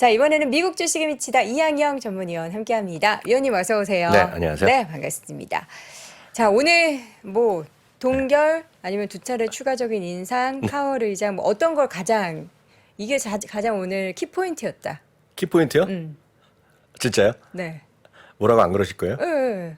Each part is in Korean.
자, 이번에는 미국 주식에 미치다 이항영 전문위원 함께합니다. 위원님 어서 오세요. 네, 안녕하세요. 네, 반갑습니다. 자, 오늘 뭐 동결 아니면 두 차례 추가적인 인상, 파월 의장 뭐 어떤 걸 가장 이게 가장 오늘 키포인트였다. 키포인트요? 진짜요? 네. 뭐라고 안 그러실 거예요? 네.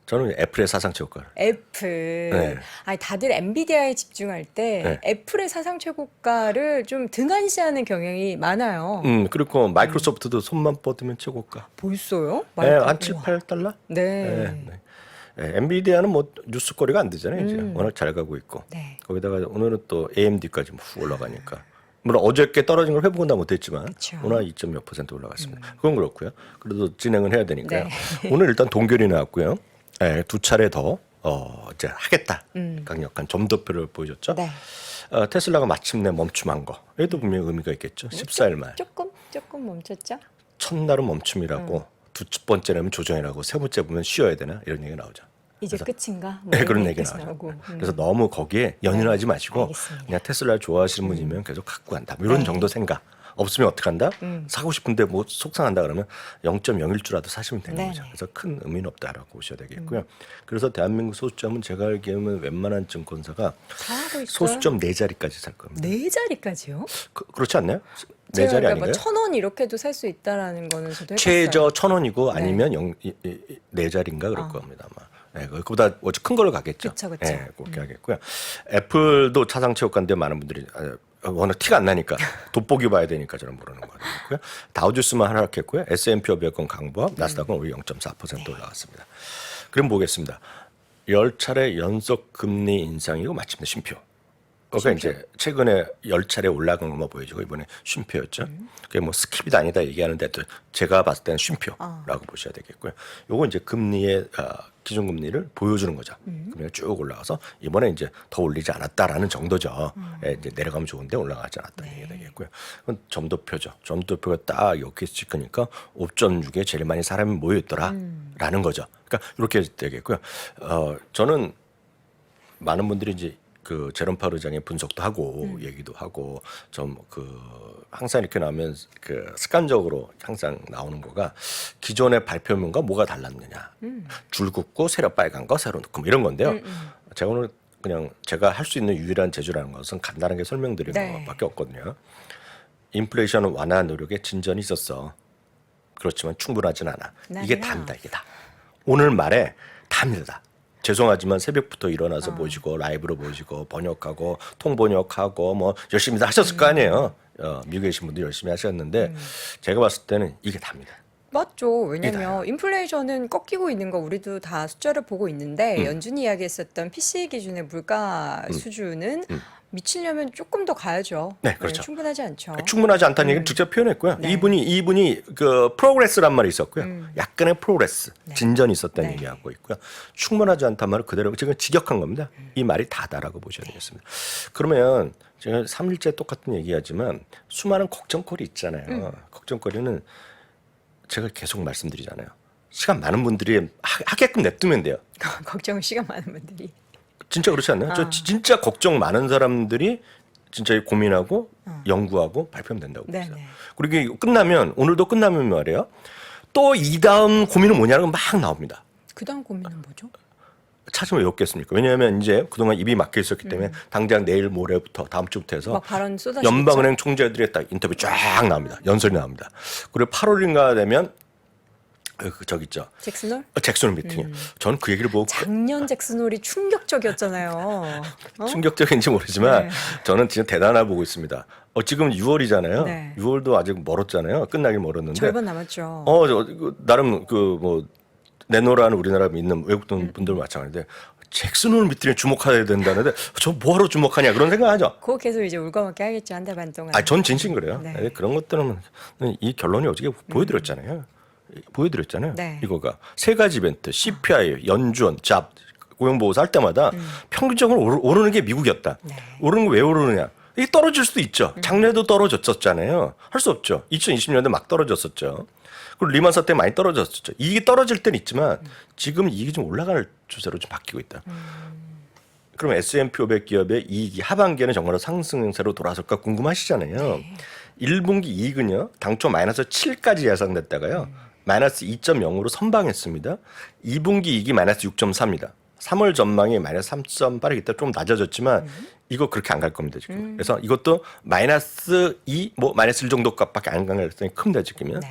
저는 애플의 사상 최고가. 애플. 네. 아니 다들 엔비디아에 집중할 때 애플의 사상 최고가를 좀 등한시하는 경향이 많아요. 그리고 마이크로소프트도 손만 뻗으면 최고가. 벌써요? 네, 한 7, 8달러? 네. 엔비디아는 뭐 뉴스거리가 안 되잖아요. 이제 워낙 잘 가고 있고. 네. 거기다가 오늘은 또 AMD까지 훅 올라가니까. 물론 어저께 떨어진 걸 회복은 다 못했지만 그쵸. 오늘 2.몇 % 올라갔습니다. 그건 그렇고요. 그래도 진행은 해야 되니까요. 네. 오늘 일단 동결이 나왔고요. 네, 두 차례 더 이제 하겠다. 강력한 점도표를 보여줬죠. 네. 테슬라가 마침내 멈춤한 거. 얘도 분명히 의미가 있겠죠. 14일 말. 조금 멈췄죠? 첫날은 멈춤이라고 두 번째는 조정이라고 세 번째 보면 쉬어야 되나 이런 얘기가 나오죠. 이제 끝인가? 뭐 네, 그런 이런 얘기가 얘기까지 나오죠. 나오고. 그래서 너무 거기에 연연하지 마시고 알겠습니다. 그냥 테슬라를 좋아하시는 분이면 계속 갖고 간다. 뭐 이런 정도 생각. 없으면 어떡한다? 사고 싶은데 뭐 속상한다 그러면 0.01주라도 사시면 되는 네. 거죠. 그래서 큰 의미는 없다라고 보셔야 되겠고요. 그래서 대한민국 소수점은 제가 알기로는 웬만한 증권사가 잘하고 있어요. 소수점 4자리까지 살 겁니다. 네 자리까지요? 그렇지 않나요? 제가 4자리 그러니까 아닌가요? 뭐 1,000원 이렇게도 살 수 있다라는 거는 저도 해봤어요. 최저 1,000원이고 네. 아니면 4자리인가 그럴 겁니다. 아마. 네, 그보다 큰 걸로 가겠죠. 그쵸. 네, 그렇게 하겠고요. 애플도 차상 체육관인데 많은 분들이 워낙 티가 안 나니까 돋보기 봐야 되니까 저는 모르는 거고요. 다우지수만 하락했고요. S&P 500은 강보합, 나스닥은 오히 0.4% 올라갔습니다. 그럼 보겠습니다. 10차례 연속 금리 인상이고 마침내 쉼표. 그러니까 이제 최근에 10차례 올라간 것만 보여주고 이번에 쉼표였죠. 그게 뭐 스킵이다 아니다 얘기하는데 또 제가 봤을 때는 쉼표라고 보셔야 되겠고요. 요거 이제 금리의 기준금리를 보여주는 거죠. 금리가 쭉 올라가서 이번에 이제 더 올리지 않았다라는 정도죠. 이제 내려가면 좋은데 올라가지 않았다 얘기가 되겠고요. 그건 점도표죠. 점도표가 딱 이렇게 찍으니까 5.6에 제일 많이 사람이 모여있더라라는 거죠. 그러니까 이렇게 되겠고요. 저는 많은 분들이 이제 그 제롬 파월 의장의 분석도 하고 얘기도 하고 좀 항상 이렇게 나오면 습관적으로 항상 나오는 거가 기존의 발표문과 뭐가 달랐느냐 줄 긋고 세력 빨간 거 새로 넣고 뭐 이런 건데요. 제가 오늘 그냥 제가 할 수 있는 유일한 재주라는 것은 간단하게 설명드리는 네. 것밖에 없거든요. 인플레이션 완화 노력에 진전이 있었어. 그렇지만 충분하진 않아. 이게 답니다. 이게 다. 오늘 말에 답니다. 죄송하지만 새벽부터 일어나서 보시고 라이브로 보시고 번역하고 통번역하고 뭐 열심히 다 하셨을 거 아니에요. 미국에 계신 분들 열심히 하셨는데 제가 봤을 때는 이게 답니다. 맞죠. 왜냐면 인플레이션은 꺾이고 있는 거 우리도 다 숫자를 보고 있는데 연준이 이야기했었던 PCE 기준의 물가 수준은 미치려면 조금 더 가야죠. 네, 그렇죠. 충분하지 않죠. 충분하지 않다는 얘기를 직접 표현했고요. 네. 이분이 그 프로그레스란 말이 있었고요. 약간의 프로그레스, 진전이 있었다는 네. 얘기하고 있고요. 충분하지 않다는 말을 그대로 지금 직역한 겁니다. 이 말이 다다라고 보셔야 되겠습니다. 그러면 제가 3일째 똑같은 얘기하지만 수많은 걱정거리 있잖아요. 걱정거리는 제가 계속 말씀드리잖아요. 시간 많은 분들이 하게끔 냅두면 돼요. 걱정 시간 많은 분들이. 진짜 그렇지 않나요? 저 진짜 걱정 많은 사람들이 진짜 고민하고 연구하고 발표하면 된다고 네, 보세요. 네. 그리고 이게 끝나면 오늘도 끝나면 말이에요. 또 이 다음 고민은 뭐냐는 건 막 나옵니다. 그다음 고민은 뭐죠? 찾으면 왜 없겠습니까? 왜냐하면 이제 그동안 입이 막혀 있었기 때문에 당장 내일 모레부터 다음 주부터 해서 막 발언 쏟아지겠죠? 연방은행 총재들의 딱 인터뷰 쫙 나옵니다. 연설이 나옵니다. 그리고 8월인가 되면 저기 있죠. 잭슨홀? 잭슨 미팅이요. 저는 그 얘기를 보고 작년 잭슨홀이 충격적이었잖아요. 충격적인지 모르지만 네. 저는 진짜 대단하다 보고 있습니다. 지금 6월이잖아요. 네. 6월도 아직 멀었잖아요. 끝나긴 멀었는데. 절반 남았죠. 나름 뭐 내노라는 우리나라에 있는 외국 분들 마찬가지인데 잭슨홀 미팅에 주목해야 된다는데 저 뭐하러 주목하냐 그런 생각하죠. 그거 계속 이제 울거먹게 하겠죠. 한 달 반 동안. 전 진심 그래요. 네. 그런 것들은 이 결론이 어저께 보여드렸잖아요. 네. 이거가 세 가지 이벤트, CPI, 연준, 잡, 고용보고서 할 때마다 평균적으로 오르는 게 미국이었다. 네. 오르는 게 왜 오르느냐? 이게 떨어질 수도 있죠. 작년에도 떨어졌었잖아요. 할 수 없죠. 2020년대 막 떨어졌었죠. 그리고 리만 사태 많이 떨어졌었죠. 이익이 떨어질 때는 있지만 지금 이익이 좀 올라가는 추세로 좀 바뀌고 있다. 그럼 S&P 500 기업의 이익이 하반기에는 정말로 상승세로 돌아설까 궁금하시잖아요. 1분기 이익은요. 당초 마이너스 7까지 예상됐다가요. 마이너스 2.0으로 선방했습니다. 2분기 이익이 마이너스 6.4입니다. 3월 전망이 마이너스 3.8이기 때문에 좀 낮아졌지만 이거 그렇게 안 갈 겁니다 지금. 그래서 이것도 마이너스 2, 뭐 마이너스 1 정도 값밖에 안 갈 가능성이 큽니다 지금요. 네.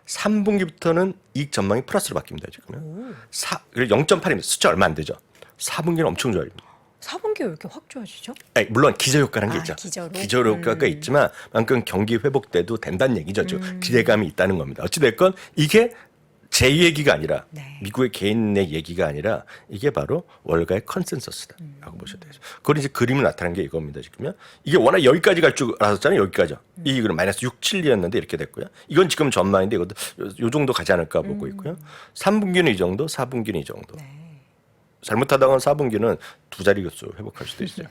3분기부터는 이익 전망이 플러스로 바뀝니다 지금요. 0.8입니다. 숫자 얼마 안 되죠. 4분기는 엄청 좋아집니다. 4분기 왜 이렇게 확 좋아지죠? 아니, 물론 기저효과라는 게 있죠. 기저로? 효과가 있지만 만큼 경기 회복돼도 된다는 얘기죠. 기대감이 있다는 겁니다. 어찌됐건 이게 제 얘기가 아니라 네. 미국의 개인의 얘기가 아니라 이게 바로 월가의 컨센서스다라고 보셔야 되죠. 그건 이제 그림을 나타낸 게 이겁니다. 지금요. 이게 워낙 여기까지 갈 줄 알았잖아요. 여기까지. 이 그럼 마이너스 6, 7이었는데 이렇게 됐고요. 이건 지금 전망인데 이것도 요 정도 가지 않을까 보고 있고요. 3분기는 이 정도, 4분기는 이 정도. 네. 잘못하다가는 4분기는 두 자리 격수 회복할 수도 있어요.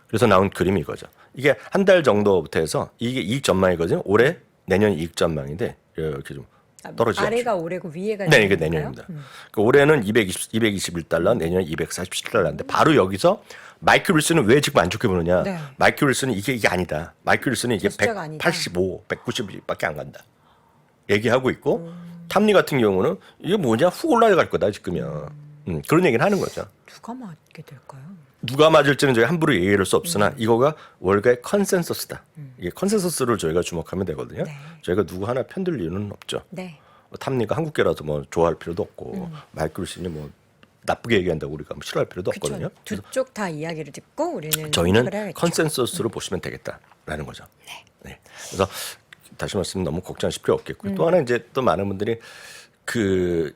그래서 나온 그림이 이거죠. 이게 한 달 정도부터 해서 이게 이익 전망이거든요. 올해 내년 이익 전망인데 이렇게 좀 떨어지죠. 아래가 올해고 위에가 네, 이게 내년인가요? 내년입니다. 그러니까 올해는 221달러, 내년에 247달러인데 바로 여기서 마이클 윌슨은 왜 지금 안 좋게 보느냐? 네. 마이클 윌슨은 이게 아니다. 마이클 윌슨은 이게 숫자가 아니다. 185, 190밖에 안 간다. 얘기하고 있고 탐리 같은 경우는 이게 뭐냐? 훅 올라갈 거다 지금이야. 그런 얘기를 하는 거죠. 누가 맞게 될까요? 누가 맞을지는 저희 함부로 얘기할 수 없으나 이거가 월가의 컨센서스다. 이게 컨센서스를 저희가 주목하면 되거든요. 네. 저희가 누구 하나 편들 이유는 없죠. 네. 탐리가 한국계라서 뭐 좋아할 필요도 없고 마이클 윌슨이 뭐 나쁘게 얘기한다고 우리가 뭐 싫어할 필요도 없거든요. 그렇죠. 두 쪽 다 이야기를 듣고 우리는 저희는 선택을 해야겠죠. 컨센서스로 보시면 되겠다라는 거죠. 네. 그래서 다시 말씀 너무 걱정하실 필요 없겠고 또 하나 이제 또 많은 분들이 그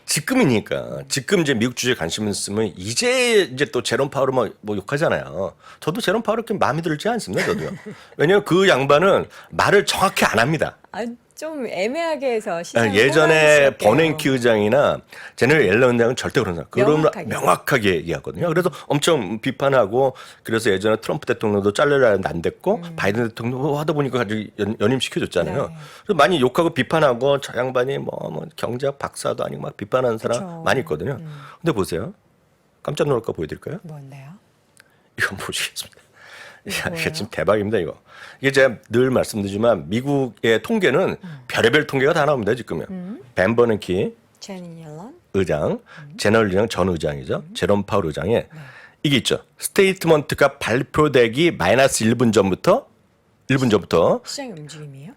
지금이니까 지금 이제 미국 주주에 관심 있으면 이제 또 제롬 파월을 뭐 욕하잖아요. 저도 제롬 파월 그렇게 마음에 들지 않습니다. 저도요. 왜냐하면 그 양반은 말을 정확히 안 합니다. 좀 애매하게 해서 시장 예전에 버냉키 의장이나 제너럴 옐런 의장은 절대 그런 사람. 그러면 명확하게. 명확하게 얘기하거든요. 그래서 엄청 비판하고 그래서 예전에 트럼프 대통령도 잘려라 했는데 안 됐고 바이든 대통령도 하다 보니까 가지고 연임시켜줬잖아요. 네. 그래서 많이 욕하고 비판하고 저 양반이 뭐 경제학 박사도 아니고 막 비판하는 사람 그쵸. 많이 있거든요. 근데 보세요. 깜짝 놀랄까 보여드릴까요? 뭔데요? 이건 보시겠습니다. 야, 뭐예요? 이게 지금 대박입니다, 이거. 이게 제가 늘 말씀드리지만 미국의 통계는 별의별 통계가 다 나옵니다, 지금요. 벤 버냉키 제니 옐런? 의장, 제너럴 의장 전 의장이죠. 제롬 파월 의장의 이게 있죠. 스테이트먼트가 발표되기 마이너스 1분 전부터 시장의 움직임이에요?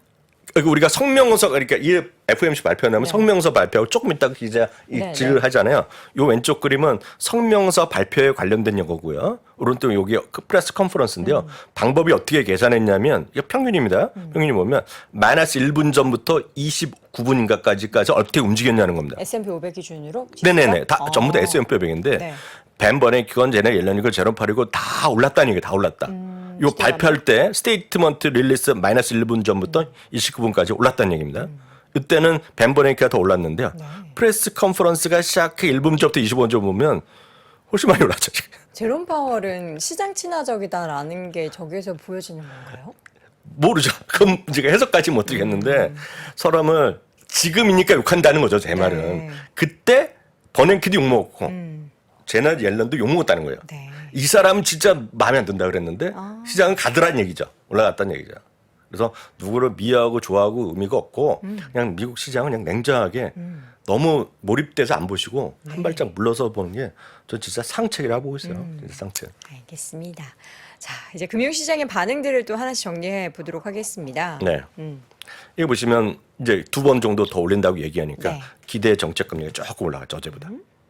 우리가 성명서 그러니까 이 FOMC 발표하면 성명서 발표하고 조금 있다가 기자 일지를 하잖아요. 요 왼쪽 그림은 성명서 발표에 관련된 거고요. 오른쪽 여기 프레스 컨퍼런스인데요. 방법이 어떻게 계산했냐면 이거 평균입니다. 평균이 보면 마이너스 1분 전부터 29분인가까지 어떻게 움직였냐는 겁니다. S&P 500 기준으로? 네네네. 다 전부 다 S&P 500인데 네. 벤 버냉키건 제네 옐런이건 제롬 파월이고 다 올랐다는 얘기예요. 다 올랐다. 요 발표할 때 스테이트먼트 릴리스 마이너스 1분 전부터 29분까지 올랐다는 얘기입니다. 이때는 벤 버냉키가 더 올랐는데요. 프레스 컨퍼런스가 시작해 1분 전부터 25분 전 보면 훨씬 많이 올랐죠. 제롬 파월은 시장 친화적이다라는 게 저기에서 보여지는 건가요? 모르죠. 그건 제가 해석까지 못 드리겠는데 사람을 지금이니까 욕한다는 거죠. 제 말은. 그때 버냉키도 욕먹고 제나 옐런도 욕먹었다는 거예요. 네. 이 사람은 진짜 마음에 안 든다 그랬는데 시장은 가더란 얘기죠. 올라갔다는 얘기죠. 그래서 누구를 미워하고 좋아하고 의미가 없고 그냥 미국 시장은 그냥 냉정하게 너무 몰입돼서 안 보시고 한 발짝 물러서 보는 게 전 진짜 상책이라고 보고 있어요. 진짜 상책. 알겠습니다. 자, 이제 금융시장의 반응들을 또 하나씩 정리해 보도록 하겠습니다. 네. 이거 보시면 이제 2번 정도 더 올린다고 얘기하니까 네. 기대 정책 금리가 조금 올라갔죠 어제보다.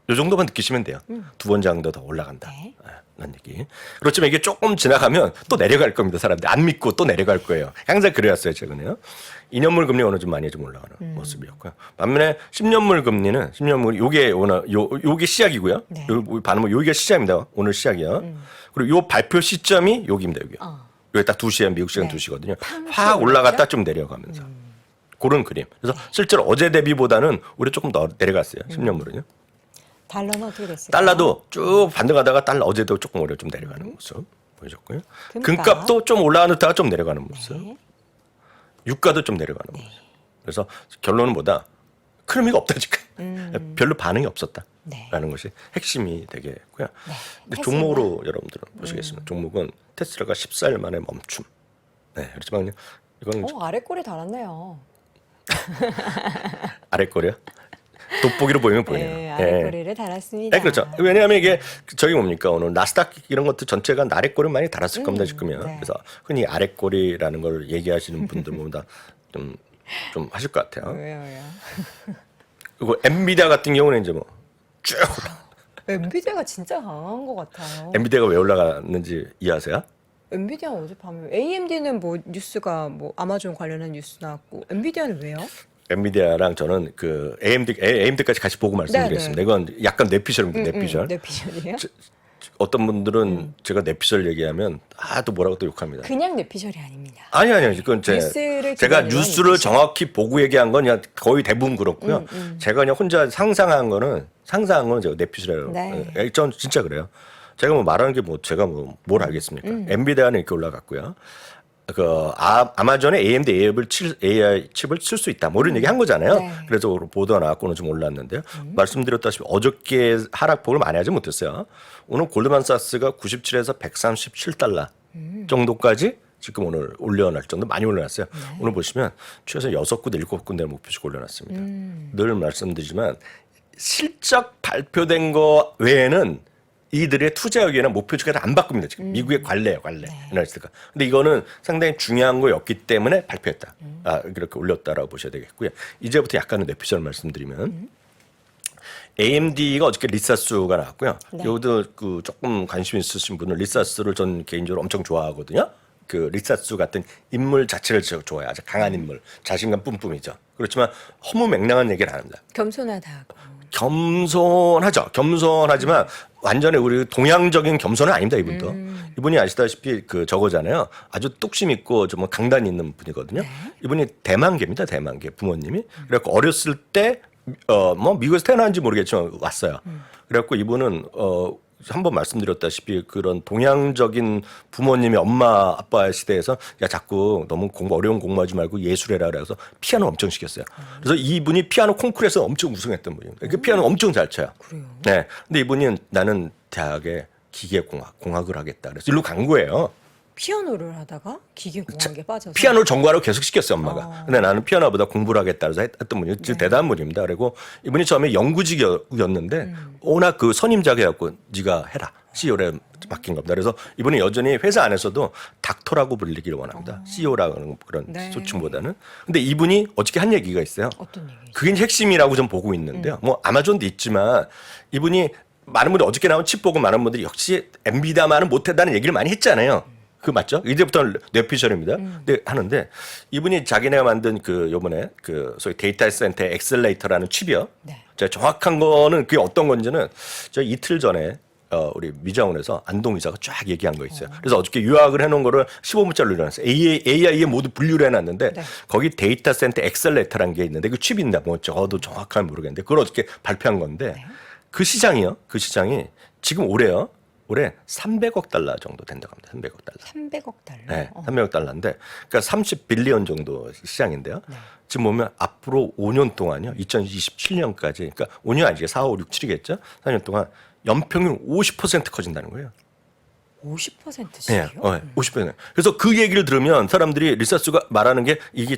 요 정도만 느끼시면 돼요. 2번 정도 더 올라간다. 네. 라는 얘기. 그렇지만 이게 조금 지나가면 또 내려갈 겁니다. 사람들 안 믿고 또 내려갈 거예요. 항상 그래왔어요 최근에요. 2년물 금리 오늘 좀 많이 좀 올라가는 모습이었고요. 반면에 10년물 금리는 10년물 요게 오늘 요게 시작이고요. 네. 요 반응은 요게 시작입니다. 오늘 시작이요. 그리고 요 발표 시점이 여기입니다. 여기. 여기 딱 2시에 미국 시간 네. 2시거든요. 확 올라갔다 좀 내려가면서. 그런 그림. 그래서 실제로 어제 대비보다는 오히려 조금 더 내려갔어요. 10년물은요. 달러는 어떻게 됐을까요? 달러도 쭉 반등하다가 달러 어제도 조금 오히려 좀 내려가는 모습 보여줬고요. 금값. 금값도 좀 올라가는 듯하가 좀 내려가는 모습. 네. 유가도 좀 내려가는 모습. 그래서 결론은 뭐다? 큰 의미가 없다 지금. 별로 반응이 없었다라는 네. 것이 핵심이 되겠고요. 근데 테슬라. 종목으로 여러분들은 보시겠습니다. 종목은 테슬라가 14일 만에 멈춤. 네, 그렇지만 이건 아래 꼴이 달았네요. 아래 거래요. 돋보기로 보이면 보이네요. 네, 아래 꼬리를 달았습니다. 네, 그렇죠. 왜냐하면 이게 저기 뭡니까 오늘 나스닥 이런 것도 전체가 아래 꼬리 많이 달았을 겁니다 지금요. 네. 그래서 흔히 아래 꼬리라는 걸 얘기하시는 분들보다 좀 하실 것 같아요. 왜요? 그리고 엔비디아 같은 경우는 이제 뭐 쭉 엔비디아가 진짜 강한 것 같아요. 엔비디아가 왜 올라갔는지 이해하세요? 엔비디아 어젯밤에 AMD는 뭐 뉴스가 뭐 아마존 관련한 뉴스 나왔고 엔비디아는 왜요? 엔비디아랑 저는 그 AMD까지 같이 보고 말씀드리겠습니다. 네. 이건 약간 뇌피셜입니다. 뇌피셜. 뇌피셜이에요? 어떤 분들은 제가 뇌피셜 얘기하면 또 뭐라고 또 욕합니다. 그냥 뇌피셜이 아닙니다. 아니요. 그건 뉴스를 제가 기반으로 뉴스를 한 정확히 보고 얘기한 건 그냥 거의 대부분 그렇고요. 제가 그냥 혼자 상상한 거는 제가 뇌피셜이라고. 네. 전 진짜 그래요. 제가 뭐 말하는 게 뭐 제가 뭘 알겠습니까? 엔비디아는 이렇게 올라갔고요. 그 아마존에 AMD AI 칩을 쓸 수 있다. 뭐 이런 얘기 한 거잖아요. 네. 그래서 보도가 나왔고는 좀 올랐는데요. 말씀드렸다시피 어저께 하락폭을 많이 하지 못했어요. 오늘 골드만삭스가 97에서 137달러 정도까지 지금 오늘 올려놨을 정도 많이 올려놨어요. 오늘 보시면 최소 6군데 7군데 목표씩 올려놨습니다. 늘 말씀드리지만 실적 발표된 거 외에는 이들의 투자 의견이나 목표 주가를 안 바꿉니다. 지금 미국의 관례예요, 관례. 유나이티드가. 근데 이거는 상당히 중요한 거였기 때문에 발표했다. 이렇게 올렸다라고 보셔야 되겠고요. 이제부터 약간의 뇌피셜 말씀드리면 AMD가 어저께 리사스가 나왔고요. 여기도 그 조금 관심 있으신 분은 리사스를 전 개인적으로 엄청 좋아하거든요. 그 리사스 같은 인물 자체를 좋아해요. 아주 강한 인물, 자신감 뿜뿜이죠. 그렇지만 허무맹랑한 얘기를 안 합니다. 겸손하다고. 겸손하지만 완전히 우리 동양적인 겸손은 아닙니다. 이분도. 이분이 아시다시피 그 저거잖아요. 아주 뚝심 있고 좀 강단 있는 분이거든요. 이분이 대만계입니다. 대만계 부모님이. 그래갖고 어렸을 때 뭐 미국에서 태어난지 모르겠지만 왔어요. 그래갖고 이분은 한번 말씀드렸다시피 그런 동양적인 부모님의 엄마 아빠의 시대에서 야 자꾸 너무 어려운 공부하지 말고 예술해라 그래서 피아노 엄청 시켰어요. 그래서 이분이 피아노 콩쿠르에서 엄청 우승했던 분입니다. 그 피아노 엄청 잘 쳐요. 그래요? 네. 근데 이분이 나는 대학에 기계공학을 하겠다. 그래서 일로 간 거예요. 피아노를 하다가 기계공학에 빠져서 피아노를 전공하라고 계속 시켰어요, 엄마가. 근데 나는 피아노보다 공부를 하겠다 해서 했던 분이 대단한 분입니다. 그리고 이분이 처음에 연구직이었는데 워낙 그 선임자가 네가 해라. CEO를 맡긴 겁니다. 그래서 이분은 여전히 회사 안에서도 닥터라고 불리기를 원합니다. CEO라는 그런 소칭보다는. 근데 이분이 어저께 한 얘기가 있어요. 어떤 얘기죠? 그게 핵심이라고 좀 보고 있는데요. 뭐 아마존도 있지만 이분이 많은 분들이 어저께 나온 칩 보고 많은 분들이 역시 엔비디아만은 못했다는 얘기를 많이 했잖아요. 그 맞죠? 이제부터는 뇌피셜입니다. 근데 하는데 이분이 자기네가 만든 그 요번에 그 소위 데이터 센터 엑셀레이터라는 칩이요. 제가 정확한 거는 그게 어떤 건지는 저 이틀 전에 우리 미자원에서 안동이사가 쫙 얘기한 거 있어요. 그래서 어저께 요약을 해놓은 거를 15분짜리로 일어났어요. AI에 모두 분류를 해놨는데 거기 데이터 센터 엑셀레이터라는 게 있는데 그 칩인데 뭐 저도 정확하게 모르겠는데 그걸 어저께 발표한 건데 그 시장이요. 그 시장이 지금 올해 300억 달러 정도 된다고 합니다. 300억 달러. 300억 달러. 네, 300억 달러인데 그러니까 30빌리언 정도 시장인데요. 지금 보면 앞으로 5년 동안요. 2027년까지 그러니까 5년 아니죠. 4, 5, 6, 7이겠죠. 4년 동안 연평균 50% 커진다는 거예요. 50%씩이요? 네, 50%. 그래서 그 얘기를 들으면 사람들이 리사스가 말하는 게 이게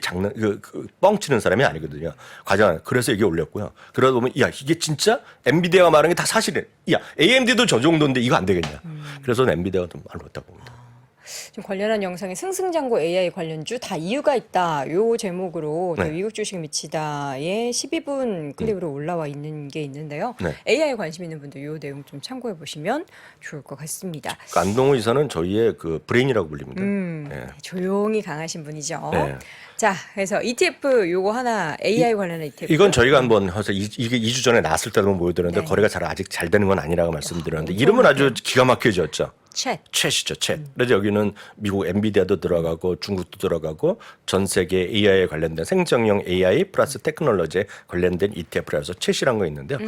뻥치는 사람이 아니거든요. 과장. 그래서 이게 올렸고요. 그러다 보면 야 이게 진짜 엔비디아가 말하는 게 다 사실이야. 야 AMD도 저 정도인데 이거 안 되겠냐. 그래서 엔비디아가 좀 많이 올랐다고 봅니다. 지금 관련한 영상에 승승장구 AI 관련주 다 이유가 있다. 요 제목으로 네. 미국 주식 미치다의 12분 클립으로 올라와 있는 게 있는데요. 네. AI 관심 있는 분들 요 내용 좀 참고해 보시면 좋을 것 같습니다. 그 안동호 이사는 저희의 그 브레인이라고 불립니다. 네. 조용히 강하신 분이죠. 네. 자, 그래서 ETF 요거 하나 AI 관련한 ETF. 이건 저희가 한번 해서 이게 2주 전에 나왔을 때도 한번 보여드렸는데 네. 거래가 아직 잘 되는 건 아니라고 말씀드렸는데 이름은 아주 기가 막히게 지었죠. 챗. 챗. 그래서 여기는 미국 엔비디아도 들어가고 중국도 들어가고 전 세계 AI에 관련된 생성형 AI 플러스 테크놀로지에 관련된 ETF라서 챗이란 거 있는데요.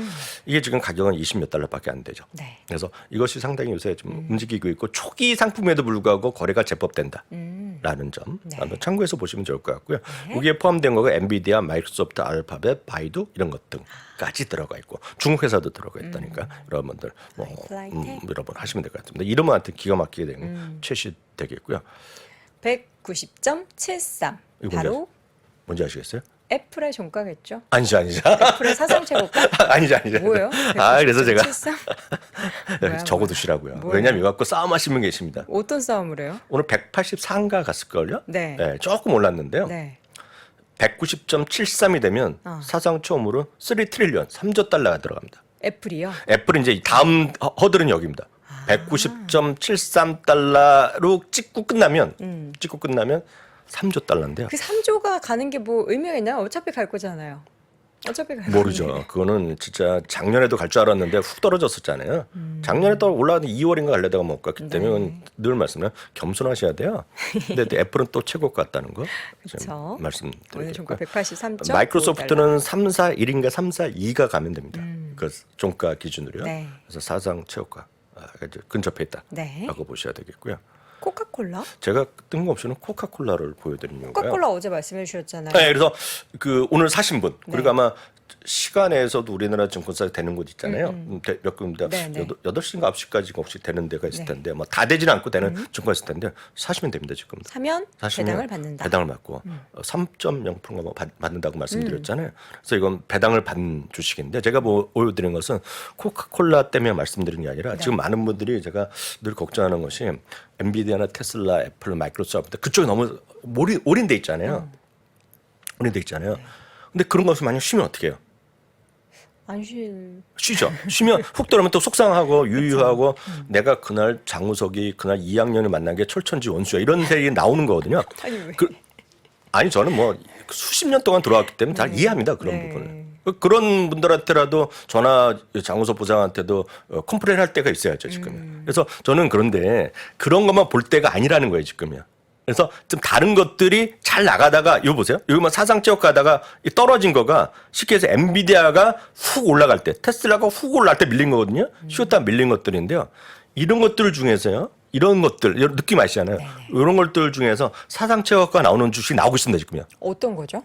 이게 지금 가격은 20몇 달러밖에 안 되죠. 네. 그래서 이것이 상당히 요새 좀 움직이고 있고 초기 상품에도 불구하고 거래가 제법 된다라는 점 한번 참고해서 보시면 좋을 것 같고요. 여기에 포함된 거가 엔비디아, 마이크로소프트, 알파벳, 바이두 이런 것들까지 들어가 있고 중국 회사도 들어가 있다니까 여러분들 여러분 하시면 될 것 같습니다. 이름은 하여튼 기가 막히게 되는 챗이 되겠고요. 190.73. 이거 바로 뭔지 아시겠어요? 애플의 종가겠죠? 아니죠. 애플의 사상 최고가? 아니죠. 뭐예요? 그래서 제가 190.73? 뭐야, 적어두시라고요. 뭐예요? 왜냐면 이거 갖고 싸움하시는 분 계십니다. 어떤 싸움을 해요? 오늘 184인가 갔을걸요? 네. 조금 올랐는데요. 네. 190.73이 되면 사상 처음으로 3트릴리언, 3조 달러가 들어갑니다. 애플이요? 애플은 이제 다음 허들은 여기입니다. 190.73달러로 찍고 끝나면 3조 달러인데요. 그 3조가 가는 게 뭐 의미가 있나요? 어차피 갈 거잖아요. 어차피 갈 모르죠. 건데. 그거는 진짜 작년에도 갈 줄 알았는데 훅 떨어졌었잖아요. 작년에 또 올라왔는데 2월인가 갈려다가 못 갔기 때문에 네. 늘 말씀드려요. 겸손하셔야 돼요. 근데 또 애플은 또 최고 같다는 거 그쵸. 말씀드리겠고요. 오늘 종가 183.5달러. 마이크로소프트는 341인가 342가 가면 됩니다. 그 종가 기준으로요. 네. 그래서 사상 최고가 근접해 있다라고 네. 보셔야 되겠고요. 코카콜라? 제가 뜬금없이는 코카콜라를 보여드린 이유가요. 코카콜라 어제 말씀해 주셨잖아요. 네, 그래서 그 오늘 사신 분 그리고 네. 아마 시간에서도 우리나라 증권사에 되는 곳 있잖아요. 몇 군데 네, 네. 8시인가 9시까지 혹시 되는 데가 있을 네. 텐데 뭐 다 되지는 않고 되는 증권사 있을 텐데 사시면 됩니다 지금. 사면 사시면 배당을 받는다. 배당을 받고 3.0%가 뭐 받는다고 말씀드렸잖아요. 그래서 이건 배당을 받는 주식인데 제가 뭐 보여드린 것은 코카콜라 때문에 말씀드린 게 아니라 지금 많은 분들이 제가 늘 걱정하는 것이 엔비디아나 테슬라, 애플, 마이크로소프트 그쪽에 너무 올인돼 있잖아요. 올인돼 있잖아요. 근데 그런 것을 만약 쉬면 어떻게 해요? 쉬죠. 쉬면 훅 들어오면 또 속상하고 유유하고 내가 그날 장우석이 그날 2학년을 만난 게 철천지 원수야 이런 얘기 나오는 거거든요. 아니 왜? 아니 저는 뭐 수십 년 동안 돌아왔기 때문에 잘 이해합니다 그런 네. 부분을. 그런 분들한테라도 저나 장우석 부장한테도 컴플레인 할 때가 있어야죠 지금. 그래서 저는 그런데 그런 것만 볼 때가 아니라는 거예요 지금이야. 그래서 좀 다른 것들이 잘 나가다가 이거 보세요. 여기만 사상 찌역 가다가 떨어진 거가 쉽게 해서 엔비디아가 훅 올라갈 때 테슬라가 훅 올라갈 때 밀린 거거든요. 쉬었다 밀린 것들인데요. 이런 것들 중에서요. 이런 것들 느낌 아시잖아요. 네네. 이런 것들 중에서 사상 찌역가 나오는 주식이 나오고 있습니다 지금요. 어떤 거죠?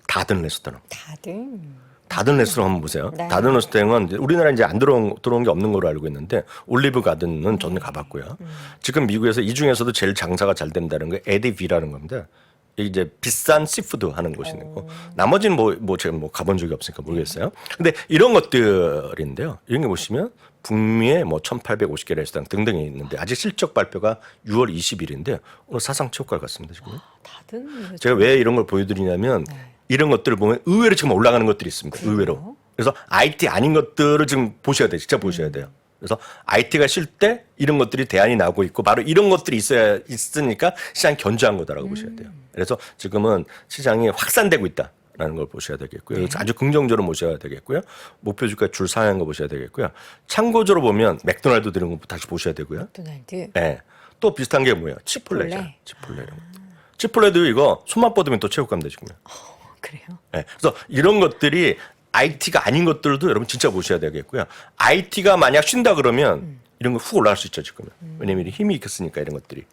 다든 레스토랑. 다들. 레스토랑 한번 보세요. 네. 다든 레스토랑은 우리나라에 이제 안 들어온 게 없는 걸로 알고 있는데 올리브 가든은 저는 가봤고요. 지금 미국에서 이 중에서도 제일 장사가 잘 된다는 게 에디비라는 겁니다. 이게 이제 비싼 시푸드 하는 곳이 있고 나머지는 뭐 제가 뭐 가본 적이 없으니까 모르겠어요. 근데 이런 것들인데요. 이런 게 보시면 북미에 뭐 1,850개 레스토랑 등등이 있는데 아직 실적 발표가 6월 20일인데 오늘 사상 최고가를 갔습니다 지금. 다들. 제가 왜 이런 걸 보여드리냐면 이런 것들을 보면 의외로 지금 올라가는 것들이 있습니다. 그래요? 의외로. 그래서 IT 아닌 것들을 지금 보셔야 돼요. 진짜 보셔야 돼요. 그래서 IT가 쉴 때 이런 것들이 대안이 나오고 있고 바로 이런 것들이 있으니까 시장이 견조한 거다라고 보셔야 돼요. 그래서 지금은 시장이 확산되고 있다라는 걸 보셔야 되겠고요. 그래서 아주 긍정적으로 보셔야 되겠고요. 목표 주가 줄 상향한 거 보셔야 되겠고요. 참고적으로 보면 맥도날드 이런 거 다시 보셔야 되고요. 맥도날드. 네. 또 비슷한 게 뭐예요? 치폴레죠. 치폴레. 치폴레 이런 거. 치폴레도 이거 손만 뻗으면 또 체육감돼 지금요. 그래요? 네. 그래서 이런 것들이 IT가 아닌 것들도 여러분 진짜 보셔야 되겠고요. IT가 만약 쉰다 그러면 이런 거 훅 올라갈 수 있죠 지금은. 왜냐면 힘이 있겠으니까 이런 것들이.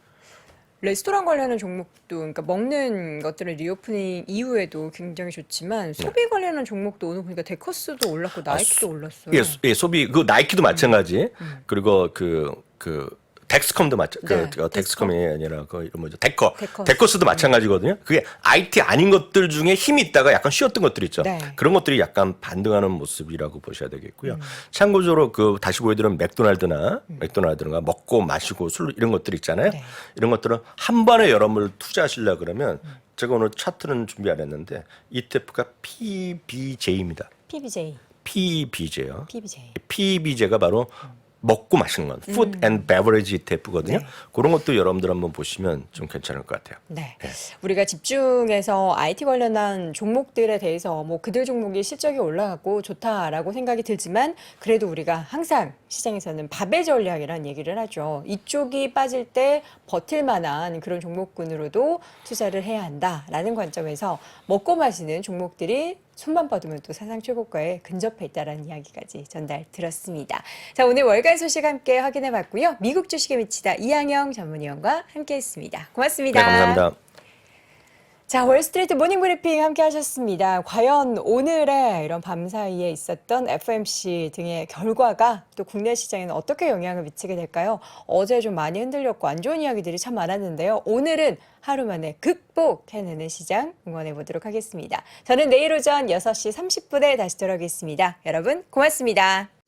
레스토랑 관련한 종목도 그러니까 먹는 것들은 리오프닝 이후에도 굉장히 좋지만 네. 소비 관련한 종목도 오늘 보니까 데커스도 올랐고 나이키도 올랐어요. 예, 소비 그 나이키도 마찬가지. 그리고 그 덱스컴도 네, 덱스컴이 아니라 그 이름 뭐죠? 데커스도 데커스. 마찬가지거든요. 그게 IT 아닌 것들 중에 힘이 있다가 약간 쉬었던 것들 있죠. 네. 그런 것들이 약간 반등하는 모습이라고 보셔야 되겠고요. 참고적으로 그 다시 보여드리는 맥도날드나 먹고 마시고 술 이런 것들 있잖아요. 네. 이런 것들은 한 번에 여러분을 투자하시려 그러면 제가 오늘 차트는 준비 안 했는데 ETF가 PBJ입니다. PBJ. PBJ요. PBJ. PBJ가 바로 먹고 마시는 건 Food and Beverage ETF거든요. 네. 그런 것도 여러분들 한번 보시면 좀 괜찮을 것 같아요. 네. 우리가 집중해서 IT 관련한 종목들에 대해서 뭐 그들 종목이 실적이 올라가고 좋다라고 생각이 들지만 그래도 우리가 항상 시장에서는 밥의 전략이라는 얘기를 하죠. 이쪽이 빠질 때 버틸 만한 그런 종목군으로도 투자를 해야 한다라는 관점에서 먹고 마시는 종목들이 손만 뻗으면 또 사상 최고가에 근접해 있다라는 이야기까지 전달 들었습니다. 자, 오늘 월간 소식 함께 확인해 봤고요. 미국 주식에 미치다 이항영 전문위원과 함께 했습니다. 고맙습니다. 네, 감사합니다. 자, 월스트리트 모닝 브리핑 함께 하셨습니다. 과연 오늘의 이런 밤 사이에 있었던 FOMC 등의 결과가 또 국내 시장에는 어떻게 영향을 미치게 될까요? 어제 좀 많이 흔들렸고 안 좋은 이야기들이 참 많았는데요. 오늘은 하루 만에 극복해내는 시장 응원해 보도록 하겠습니다. 저는 내일 오전 6시 30분에 다시 돌아오겠습니다. 여러분 고맙습니다.